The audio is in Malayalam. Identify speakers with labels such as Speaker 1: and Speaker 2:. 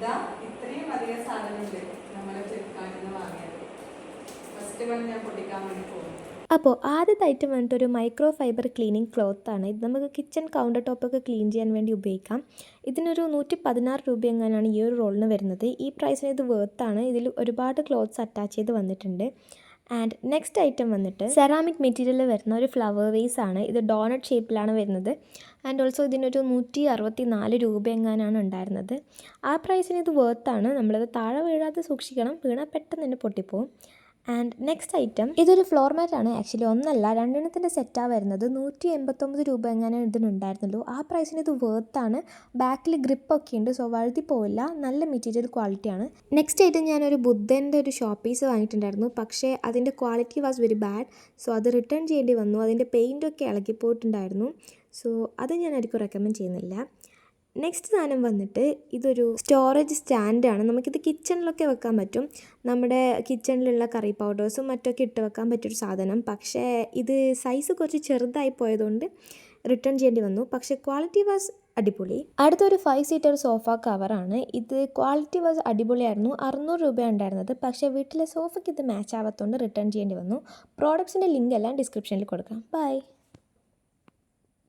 Speaker 1: ഇതാ ഇത്രയും അധികം സാധനമുണ്ട് നമ്മൾ ഫ്ലിപ്കാർട്ടിൽ നിന്ന് വാങ്ങിയത്. ഫസ്റ്റ് വൺ ഞാൻ പൊട്ടിക്കാൻ വേണ്ടി പോകും.
Speaker 2: അപ്പോൾ ആദ്യത്തെ ഐറ്റം വന്നിട്ട് ഒരു മൈക്രോ ഫൈബർ ക്ലീനിങ് ക്ലോത്താണ്. ഇത് നമുക്ക് കിച്ചൺ കൗണ്ടർ ടോപ്പൊക്കെ ക്ലീൻ ചെയ്യാൻ വേണ്ടി ഉപയോഗിക്കാം. ഇതിനൊരു 116 രൂപ എങ്ങനെയാണ് ഈ ഒരു റോളിന് വരുന്നത്. ഈ പ്രൈസിന് ഇത് വേർത്താണ്. ഇതിൽ ഒരുപാട് ക്ലോത്ത്സ് അറ്റാച്ച് ചെയ്ത് വന്നിട്ടുണ്ട്. ആൻഡ് നെക്സ്റ്റ് ഐറ്റം വന്നിട്ട് സെറാമിക് മെറ്റീരിയലിൽ വരുന്ന ഒരു ഫ്ലവർ വേസ് ആണ്. ഇത് ഡോണറ്റ് ഷേപ്പിലാണ് വരുന്നത്. ആൻഡ് ഓൾസോ ഇതിനൊരു 164 രൂപ എങ്ങാനാണ് ഉണ്ടായിരുന്നത്. ആ പ്രൈസിന് ഇത് വേർത്താണ്. നമ്മളത് താഴെ വീഴാതെ സൂക്ഷിക്കണം, വീണാൽ പെട്ടെന്ന് തന്നെ പൊട്ടിപ്പോവും. ആൻഡ് നെക്സ്റ്റ് ഐറ്റം ഇതൊരു ഫ്ലോർ മാറ്റാണ്. ആക്ച്വലി ഒന്നല്ല, രണ്ടെണ്ണത്തിൻ്റെ സെറ്റാണ് വരുന്നത്. 189 രൂപ എങ്ങനെ ഇതിനുണ്ടായിരുന്നുള്ളൂ. ആ പ്രൈസിന് ഇത് വേർത്താണ്. ബാക്കിൽ ഗ്രിപ്പൊക്കെ ഉണ്ട്, സോ വഴുതി പോവില്ല. നല്ല മെറ്റീരിയൽ ക്വാളിറ്റിയാണ്. നെക്സ്റ്റ് ഐറ്റം ഞാനൊരു ബുദ്ധൻ്റെ ഒരു ഷോപ്പ് പീസ് വാങ്ങിയിട്ടുണ്ടായിരുന്നു. പക്ഷേ അതിൻ്റെ quality was very bad. So അത് റിട്ടേൺ ചെയ്യേണ്ടി വന്നു. അതിൻ്റെ പെയിൻറ്റൊക്കെ ഇളകിപ്പോയിട്ടുണ്ടായിരുന്നു. സോ അത് ഞാൻ ആർക്കും റെക്കമെൻഡ് ചെയ്യുന്നില്ല. നെക്സ്റ്റ് സാധനം വന്നിട്ട് ഇതൊരു സ്റ്റോറേജ് സ്റ്റാൻഡാണ്. നമുക്കിത് കിച്ചണിലൊക്കെ വെക്കാൻ പറ്റും. നമ്മുടെ കിച്ചണിലുള്ള കറി പൗഡേഴ്സും മറ്റൊക്കെ ഇട്ട് വെക്കാൻ പറ്റിയൊരു സാധനം. പക്ഷേ ഇത് സൈസ് കുറച്ച് ചെറുതായി പോയതുകൊണ്ട് റിട്ടേൺ ചെയ്യേണ്ടി വന്നു. പക്ഷേ ക്വാളിറ്റി വാസ് അടിപൊളി. അടുത്തൊരു 5 സീറ്റർ സോഫ കവറാണ്. ഇത് ക്വാളിറ്റി വാസ് അടിപൊളിയായിരുന്നു. 600 രൂപയാണ് ഉണ്ടായിരുന്നത്. പക്ഷേ വീട്ടിലെ സോഫയ്ക്ക് ഇത് മാച്ച് ആവാത്തതുകൊണ്ട് റിട്ടേൺ ചെയ്യേണ്ടി വന്നു. പ്രോഡക്ട്സിൻ്റെ ലിങ്ക് എല്ലാം ഡിസ്ക്രിപ്ഷനിൽ കൊടുക്കാം. ബൈ.